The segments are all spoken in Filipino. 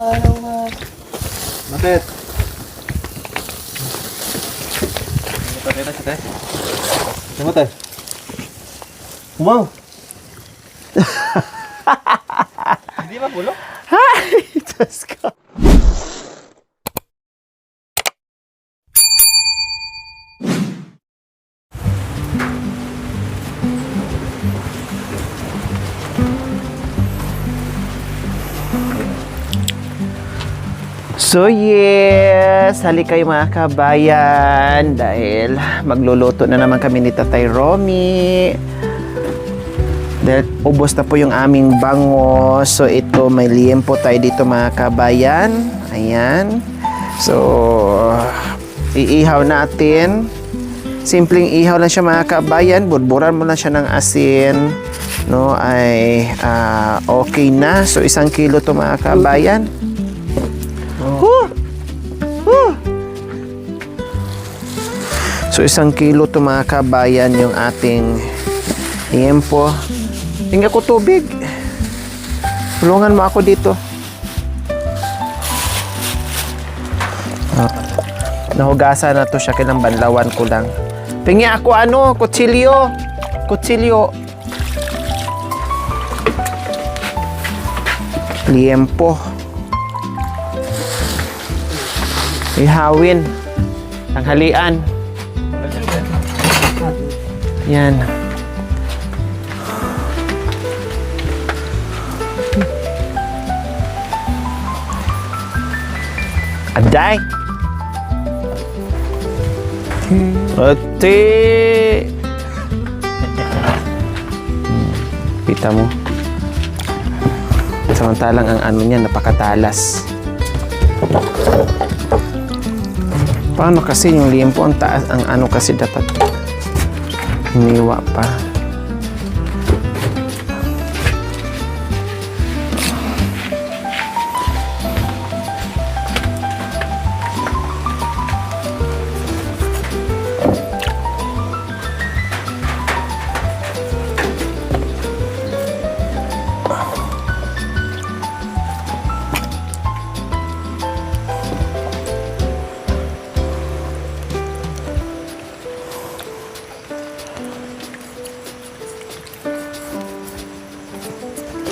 Bakit? Bakit na siya? Ano tayo? Wow! Hindi ba bulok? Hi! Diyos ko. So yes, halika kayo mga kabayan dahil magluluto na naman kami ni Tatay Romy. Dahil ubos na po yung aming bangos. So ito, may liempo tayo dito mga kabayan. Ayan. So, iihaw natin. Simpleng ihaw lang siya mga kabayan. Burburan mo lang siya ng asin. No, ay okay na. So 1 kilo to mga kabayan. So 1 kilo to mga kabayan yung ating liempo. Tingnan ko tubig. Tulungan mo ako dito. Nahugasan na to siya, kailang banlawan ko lang. Pingi ako kutsilyo. Kutsilyo. Liempo. Ihawin. Tanghalian. Yan. Aday. Ate. Kita mo. Samantalang ang ano niya napakatalas. Paano kasi yung liempo ang taas, ang ano kasi dapat hiniwa pa.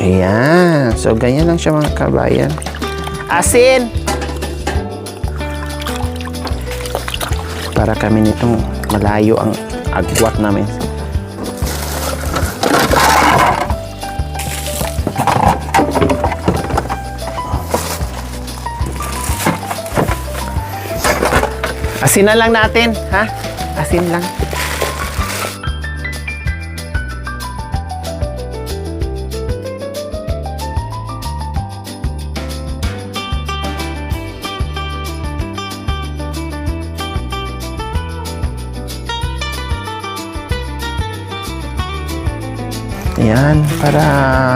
Ayan. So, ganyan lang siya mga kabayan. Asin! Para kami nitong malayo ang agwat namin. Asin na lang natin, ha? Asin lang. Ayan, para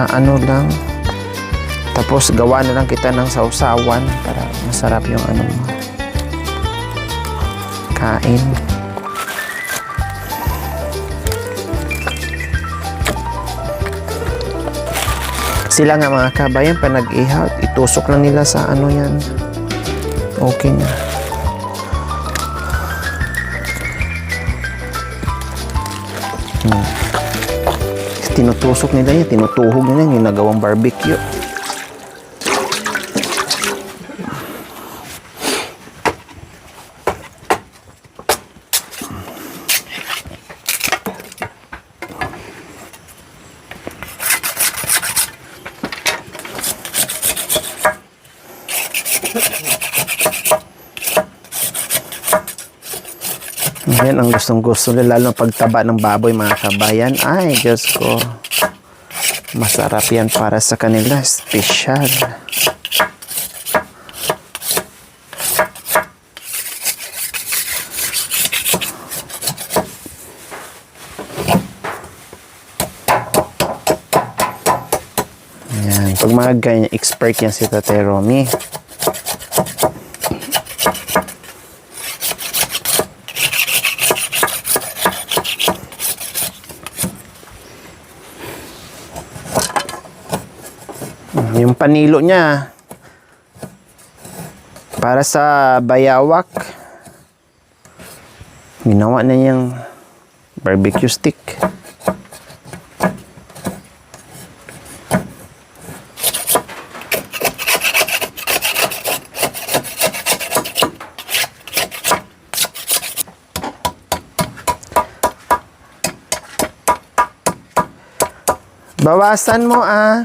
ano lang. Tapos gawa na lang kita ng sausawan para masarap yung ano mo. Kain. Sila nga mga kabayan, pa nag-ihaw, itusok lang nila sa ano yan. Okay na. Tinutusok nila yan, tinutuhog nila yung nagawang barbecue. Yan ang gustong-gusto nila, lalo ng pagtaba ng baboy mga kabayan. Ay, Diyos ko. Masarap yan para sa kanila. Special. Yan. Pag mga ganyan, expert yan si Tatay Romy. Yung panilo niya, Para sa bayawak, ginawa na niyang barbecue stick. Bawasan mo ah.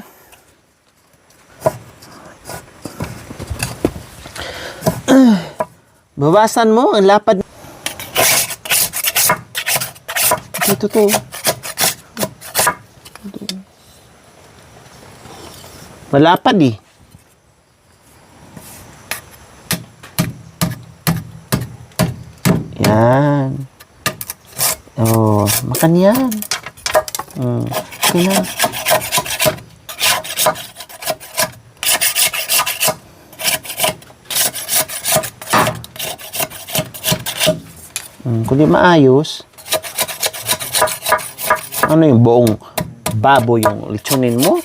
Bawasan mo ang lapad. Ito to. Malapad eh. Yan. Oh, makan yan. Okay na. Kung di maayos, ano yung buong baboy yung litsunin mo?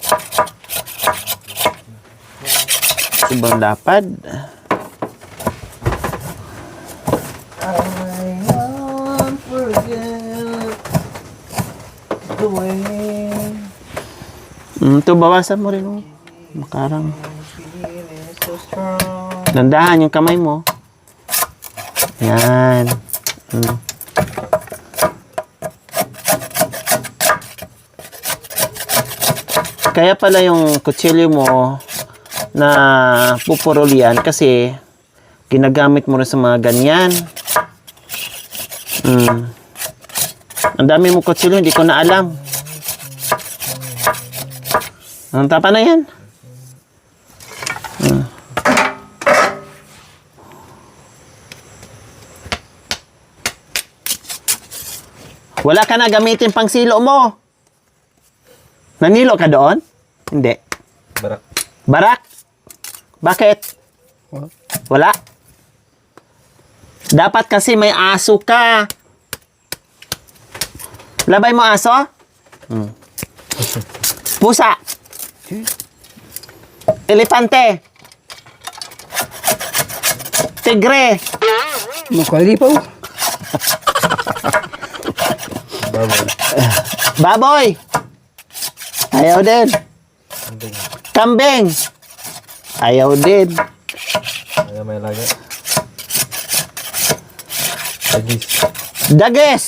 Sobrang lapad. I won't forget the way. Ito, bawasan mo rin. Makarang. Dandahan yung kamay mo. Yan. Kaya pala yung kutsilyo mo na pupurol yan kasi ginagamit mo rin sa mga ganyan. Ang dami mong kutsilyo, hindi ko na alam. Ang tapa na yan. Wala ka na gamitin pang silo mo. Nanilo ka doon? Hindi. Barak. Barak? Bakit? Wala? Dapat kasi may aso ka. Labay mo aso? Pusa? Elepante? Tigre? Makalipaw. Baboy. Baboy? Ayaw din. Kambing. Kambing? Ayaw din. Ayaw may laga. Agis. Dages?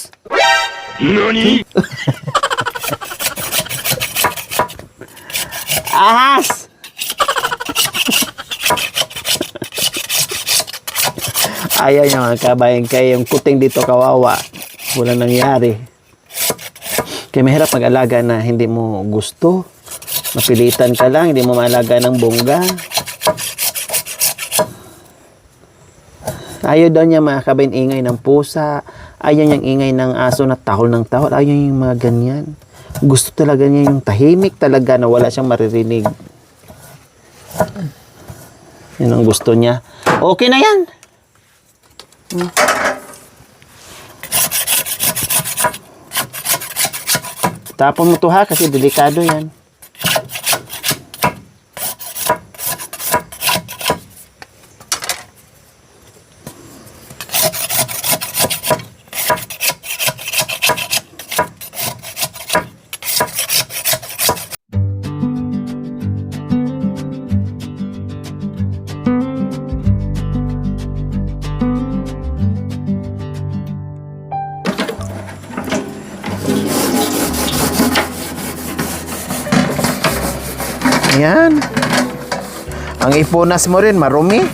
Nani? Ahas? Ayaw niya mga kabayan kaya yung kuting dito kawawa. Wala nangyari. Kaya mahirap mag-alaga na hindi mo gusto. Mapilitan ka lang, hindi mo maalaga ng bongga. Ayaw daw niya mga kabayan ingay ng pusa. Ayaw niyang ingay ng aso na tahol ng tahol. Ayaw niya yung mga ganyan. Gusto talaga niya yung tahimik talaga na wala siyang maririnig. Yan ang gusto niya. Okay na yan. Tapon mo to ha kasi delikado yan. Yan. Ang ipunas mo rin, marumi.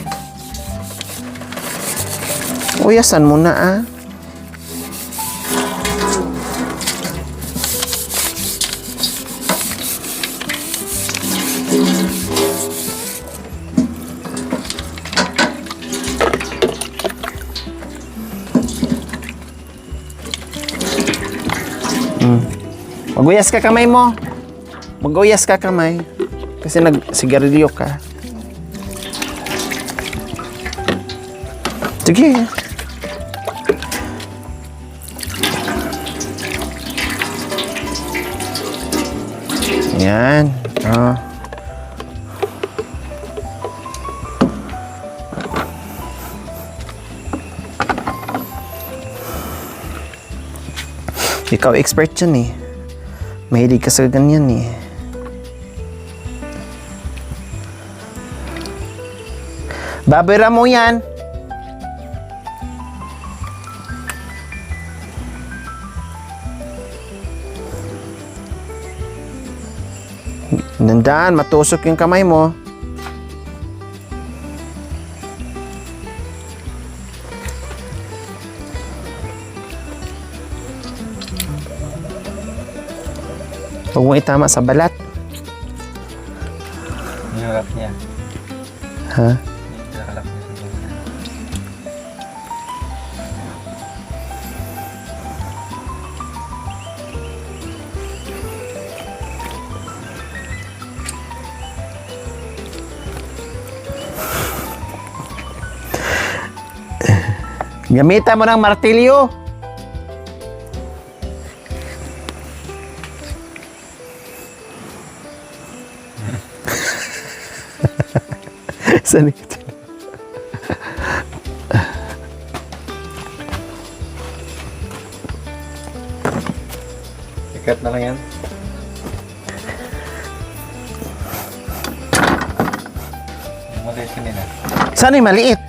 Uyasan mo na ah. Maguyas ka kamay mo. Maguyas ka kamay. Kasi nagsigarilyo ka. Sige. Yan. Oh. Ikaw expert yan eh. Mahilig ka sa ganyan eh. Babera mo yan. Nandaan, matusok yung kamay mo. Huwag mo itama sa balat. Nilalap niya. Ha? Nilalap niya sa balat. Gamitan mo ng martilyo. Saan ito? Ikat na lang yan. Maliit kanina. Saan yung maliit?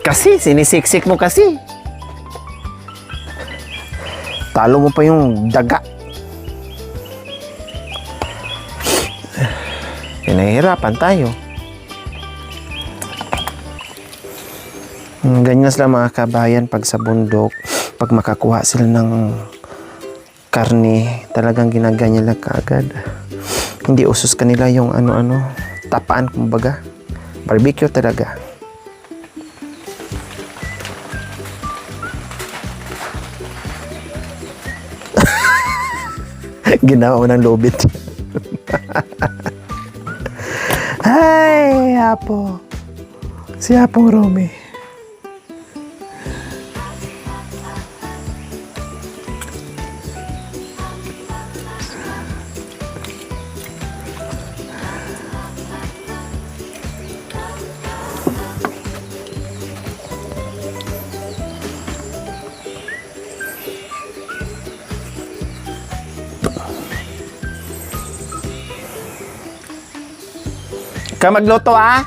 Kasi, sinisiksik mo kasi. Talo mo pa yung daga. Pinahihirapan tayo. Ganyan sila mga kabayan pag sa bundok. Pag makakuha sila ng karne, talagang ginaganyan lang kaagad. Hindi usos kanila yung ano-ano, tapaan kumbaga. Barbecue talaga. Ginawa mo ng lobit. Ay, Apo. Si Apong Romy. Ka magluto ah.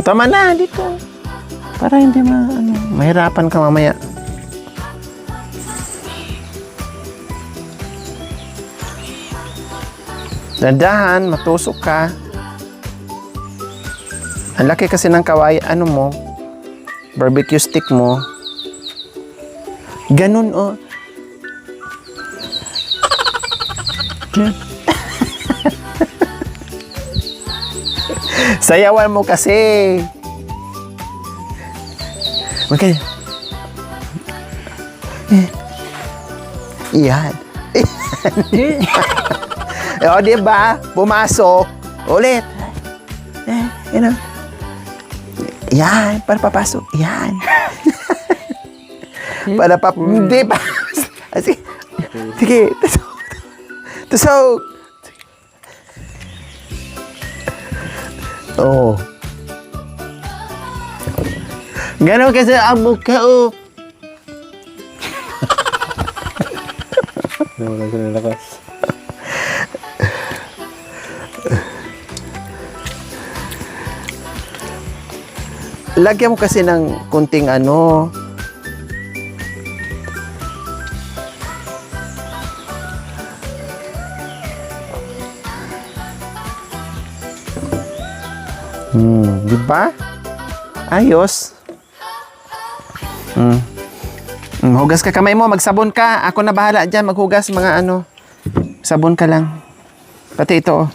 Tama na dito. Para hindi mahirapan ka mamaya. Dandahan, matusok ka. Ang laki kasi ng kaway, mo, barbecue stick mo. Ganun oh. Sayawan mo kasi. Okay. Yan. O, diba? Pumasok. Ulit. Yan. Para papasok. Yan. Para hindi pa. Sige. Sige. Tusok. Oh. Ganon kasi ang mukha, oh. Wala sa lakas. Lagyan mo kasi ng kunting di ba? Ayos. Hugas ka kamay mo, magsabon ka. Ako na bahala dyan, maghugas mga sabon ka lang. Pati ito, oh.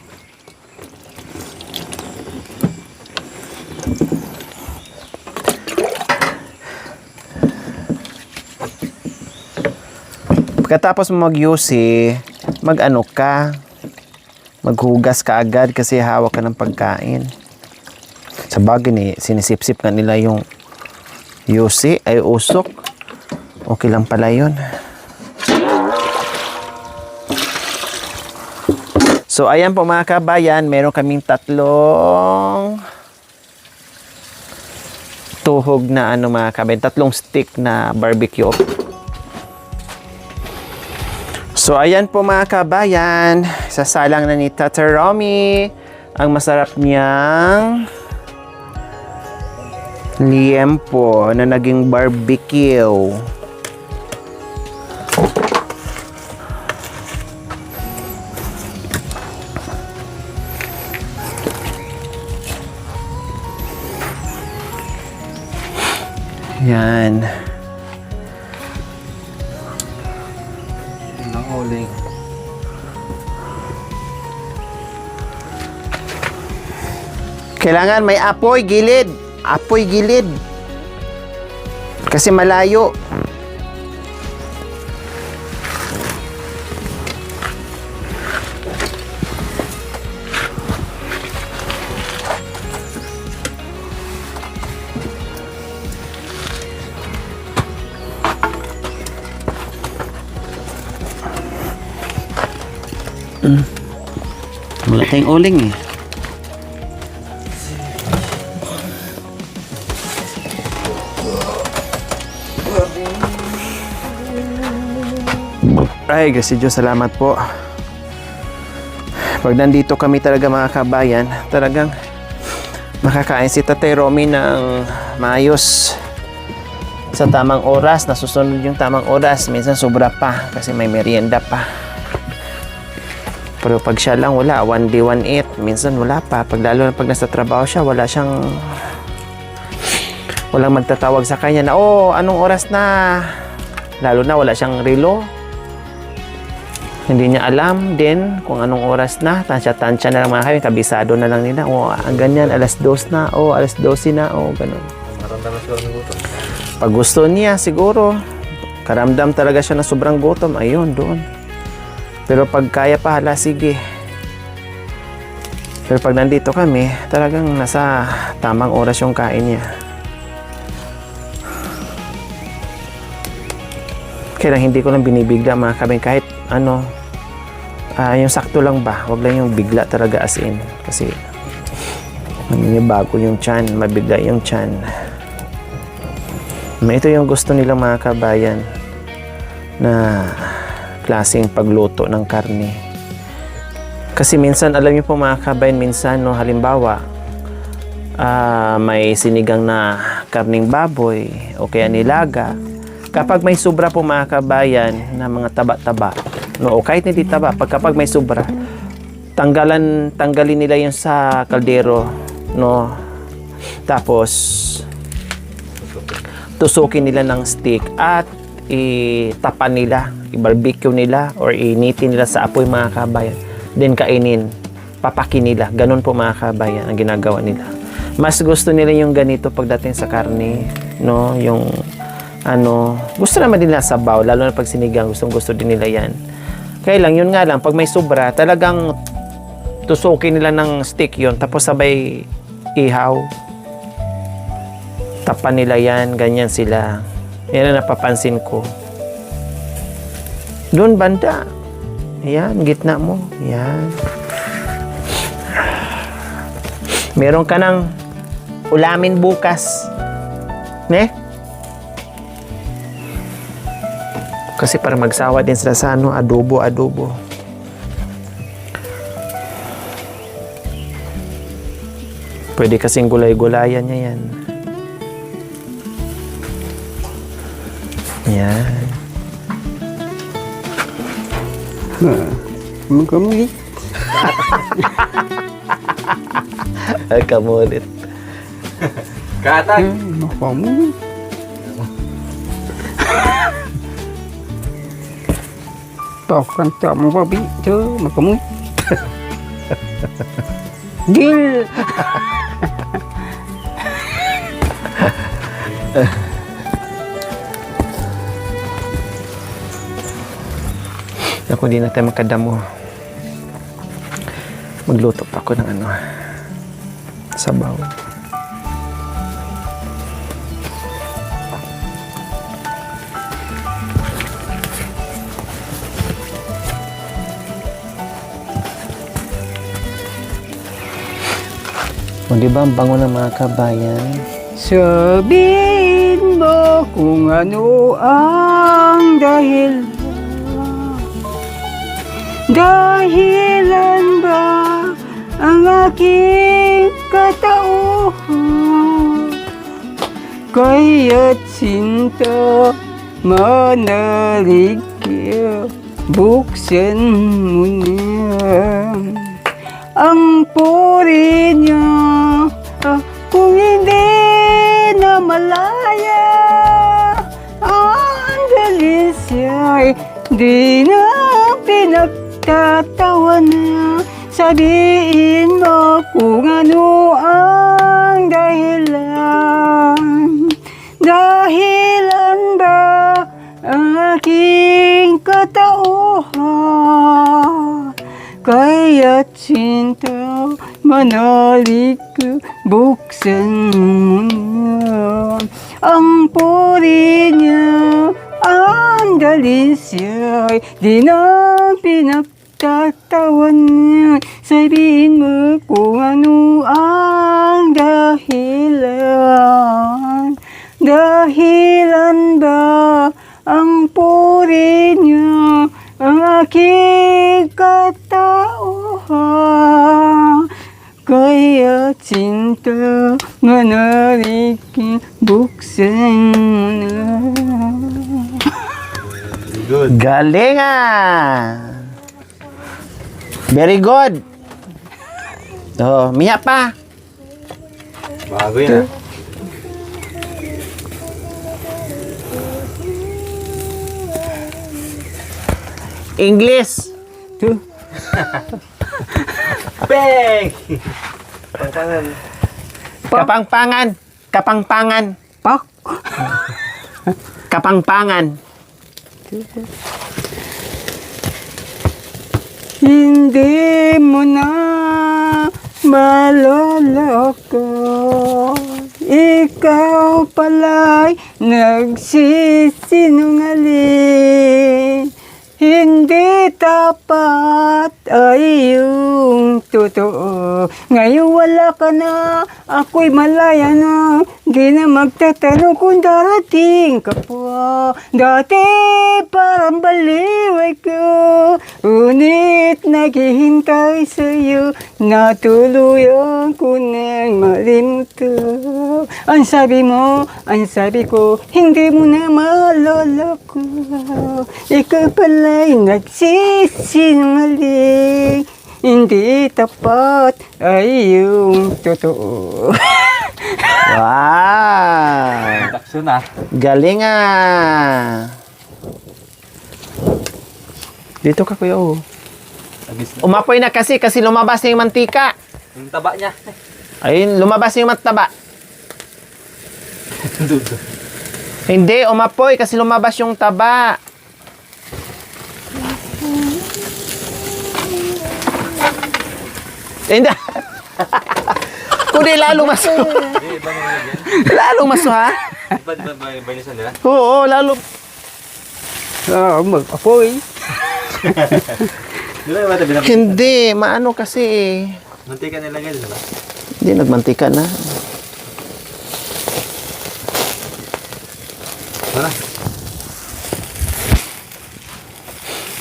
Pagkatapos mo mag-yusi, ka, maghugas ka agad kasi hawak ka ng pagkain. Sa bagay sinisip-sip ka nila yung yusi ay usok. Okay lang pala yun. So, ayan po mga kabayan, meron kaming tatlong tuhog na ano mga kabayan, tatlong stick na barbecue. So, ayan po mga kabayan, sasalang na ni Tata Romy ang masarap niyang liempo na naging barbecue. Yan. Ang uling. Kailangan may apoy gilid. Apoy gilid. Kasi malayo. Wala tayong uling eh. Ay, kasi Diyos, salamat po. Pag nandito kami talaga mga kabayan, talagang makakain si Tatay Romy ng maayos sa tamang oras, nasusunod yung tamang oras, minsan sobra pa kasi may merienda pa. Pero pag siya lang wala, one day, one eat, minsan wala pa. Pag lalo na pag nasa trabaho siya, walang magtatawag sa kanya na, oh, anong oras na? Lalo na wala siyang relo. Hindi niya alam din kung anong oras na. Tansya-tansya na lang mga kami. Kabisado na lang nila. O, ganyan, alas 2 na. O, alas 12 na. O, ganun. Maramdaman siya ng gutom. Pag gusto niya, siguro, karamdam talaga siya na sobrang gutom. Ayun, doon. Pero pag kaya pa, hala, sige. Pero pag nandito kami, talagang nasa tamang oras yung kain niya. Kaya lang, hindi ko lang binibigla mga kami kahit ano, yung sakto lang ba, wag lang yung bigla talaga as in, kasi bago yung tiyan, mabigla yung tiyan. Ito yung gusto nilang mga kabayan na klaseng pagluto ng karne. Kasi minsan, alam niyo po mga kabayan, minsan no, halimbawa may sinigang na karning baboy o kaya nilaga, kapag may sobra po mga kabayan na mga taba-taba, no, o kahit hindi taba, kapag may sobra, tanggalin nila yung sa kaldero, no, tapos tusukin nila ng stick at itapan nila, i-barbecue nila or initin nila sa apoy mga kabayan, then kainin, papakin nila. Ganun po mga kabayan ang ginagawa nila. Mas gusto nila yung ganito pagdating sa karne, no, yung ano, gusto naman din nila sabaw, lalo na pag sinigang, gusto din nila yan. Kaya lang, yun nga lang, pag may sobra, talagang tusukin nila ng stick yun, tapos sabay ihaw. Tapan nila yan, ganyan sila. Yan ang napapansin ko. Doon banda. Ayan, gitna mo. Ayan. Meron ka ng ulamin bukas. Ne? Kasi para magsawa din sila sa ano, adobo. Pwede kasing gulay-gulayan niya yan. Yan. Magkamulit. Ay, kamulit. Katag! Magkamulit. Bahkan tak mau babi tu magkamulit. Deal. Ako di na tayo makadamo. Magluto pa ako ng ano, sabaw. O, di ba ang bango ng mga kabayan? Sabihin mo kung ano ang dahilan ba ang aking katauhan? Kaya't sinta manalig ka, buksan mo na ang puri niya. Kung hindi na malaya ang dalisya, di na pinagtatawanan. Sabihin mo kung ano ang dahilan. Dahilan ba ang aking katauhan? Kaya't sinta manalig ka, buksan mo na ang puri niya. Ang dalisya, di na pinagtatawan niya. Sabihin mo kung ano ang dahilan. Dahilan ba ang puri niya ang aking katauhan? Kaya cinta menarik, buksan mo na. Good. Galing ah! Very good! Oh, miya pa! Bago yun ah. English! Bang! Pangkanan. Kapangpangan! Kapangpangan! Pak! Kapangpangan! Hindi mo na malalako, ikaw pala'y nagsisinungaling. Hindi tapat ay yung totoo. Ngayon wala ka na, ako'y malaya na. Di na magtatanong kung darating ka pa. Dati parang baliway ko, ngunit naghihintay sa'yo. Natuluyan ko nang malimutan. Ang sabi mo, ang sabi ko, hindi mo na maalala ko. Ikaw pala'y nagsisinungaling. Hindi tapat ay yung totoo. Wow! Takso na. Galing ah! Dito ka kuya oh. Abis na. Umapoy na kasi lumabas na yung mantika. Yung taba niya. Ayun, lumabas yung mataba. Dudo. Hindi, umapoy kasi lumabas yung taba. Hindi. Kundi lalong maso. Iba naman yan. Lalong maso ha? Iba nisan nila? Oo, lalo. Mag-apoy. Di ba iba tabi na? Hindi, maano kasi eh. Mantika nilagay din ba? Hindi, nagmantika na. Wala.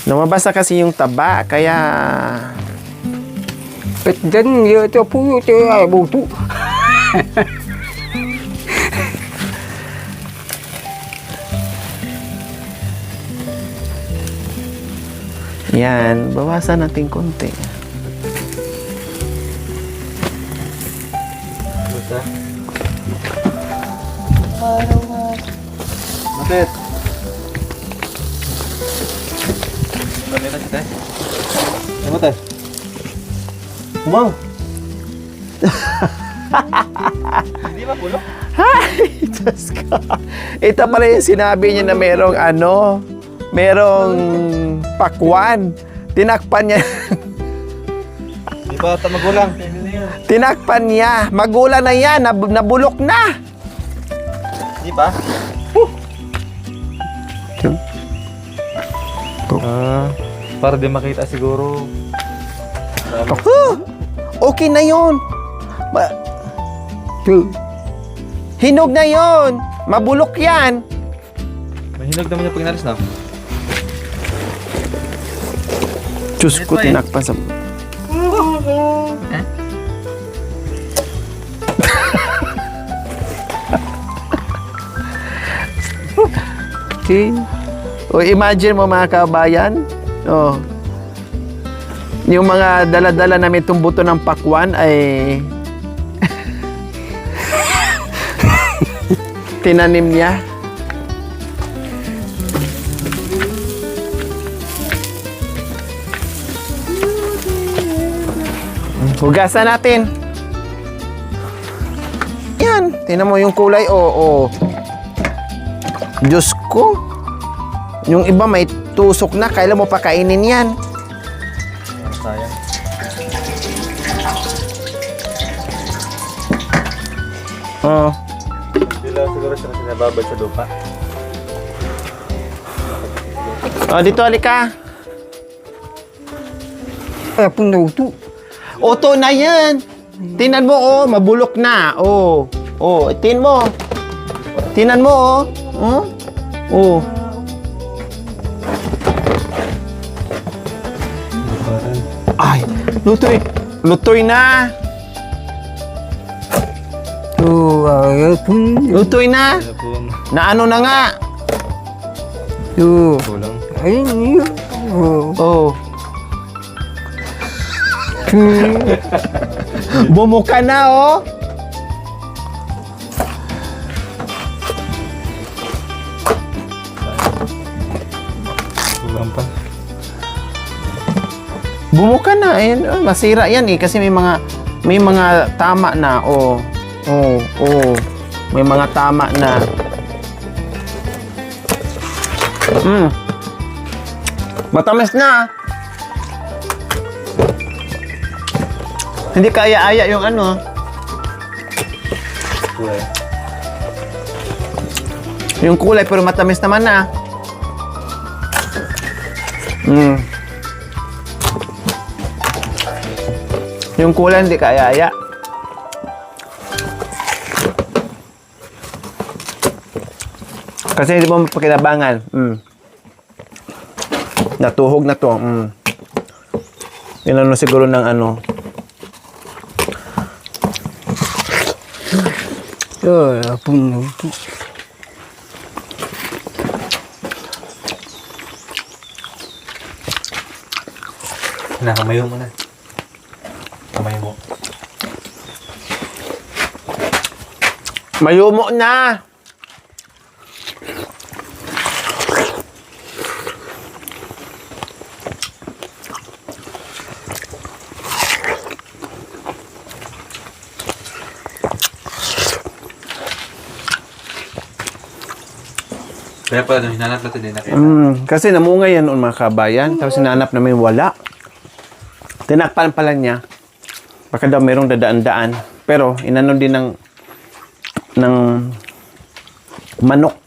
Lumabas na kasi yung taba, kaya... But then, ito po ito ay buto. Yan, bawasan natin konti. Basta. Matet. Matet na si Tay. Matet. Wow. Hindi ba pulo? Ay, Diyos ko. Ito pala yung sinabi niya na merong pakwan. Tinakpan niya. Di ba ata magulang? Tinakpan niya. Magulang na yan. Nabulok na. Di ba? Para di makita siguro. Okay na yun. Tu. Hinog na yon. Mabulok yan. Mahinog naman yung pag inalis na. Diyos ko, tinakpan sa... Okay. O imagine mo mga kabayan, oh. Yung mga dala-dala namin itong buto ng pakwan ay tinanim niya. Hugasan natin. Yan, tingnan mo yung kulay, oo. Diyos ko. Yung iba may tusok na, kailan mo pa kainin yan? Sayang. Oh. Hindi lang siguro siya kasi nababad sa lupa. Oh, dito halika. Apun na uto. Oto na yan. Tinan mo, oh, mabulok na. Oh. Oh, tin mo. Tinan mo, oh. Oh. Oh. Ay, lutoy. Lutoy na. Tu, apun. Lutoy na. Kaya po, Naano na nga. Tu. kulang. Ayun yun. Oh. Oh. Tu. Bumuka na, oh. Kulang pa. Bumuka na. Ayan, oh, masira yan eh. Kasi may mga tama na. Oh. Oh. Oh. May mga tama na. Matamis na. Hindi kaya-aya yung ano. Kulay. Yung kulay pero matamis naman na. Yung kulay hindi kaya-aya. Kasi hindi mo mapakinabangan. Natuhog na to. Inano siguro ng ano. Tu, apun na uto. Nakamayo mo na. Kamayo mo. Mayumo na. Kaya pala nung hinanap natin din nakita. Kasi namungay yan noon mga kabayan. Tapos sinanap namin wala. Tinakpan pala niya. Baka daw mayroong dadaan-daan. Pero inano din ng manok.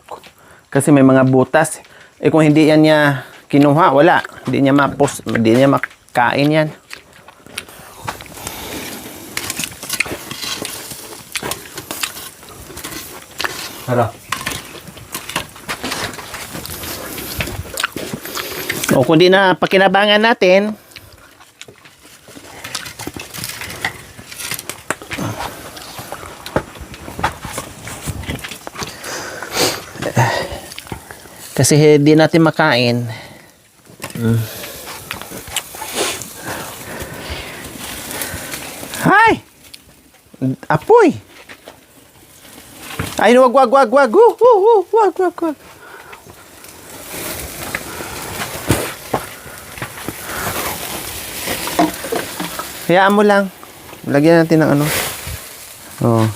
Kasi may mga butas. Eh kung hindi yan niya kinuha, wala. Hindi niya makain yan. Hala. O kung di na pakinabangan natin, kasi hindi natin makain. Hay! Apoy! Ay, wag. Wag. Hayaan mo lang. Lagyan natin ng ano. Oh.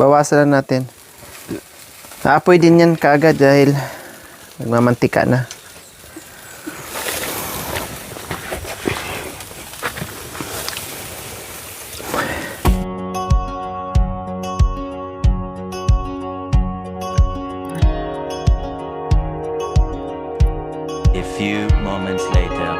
Bawasan lang natin. Naapoy din yan kaagad dahil nagmamantika na. A few moments later.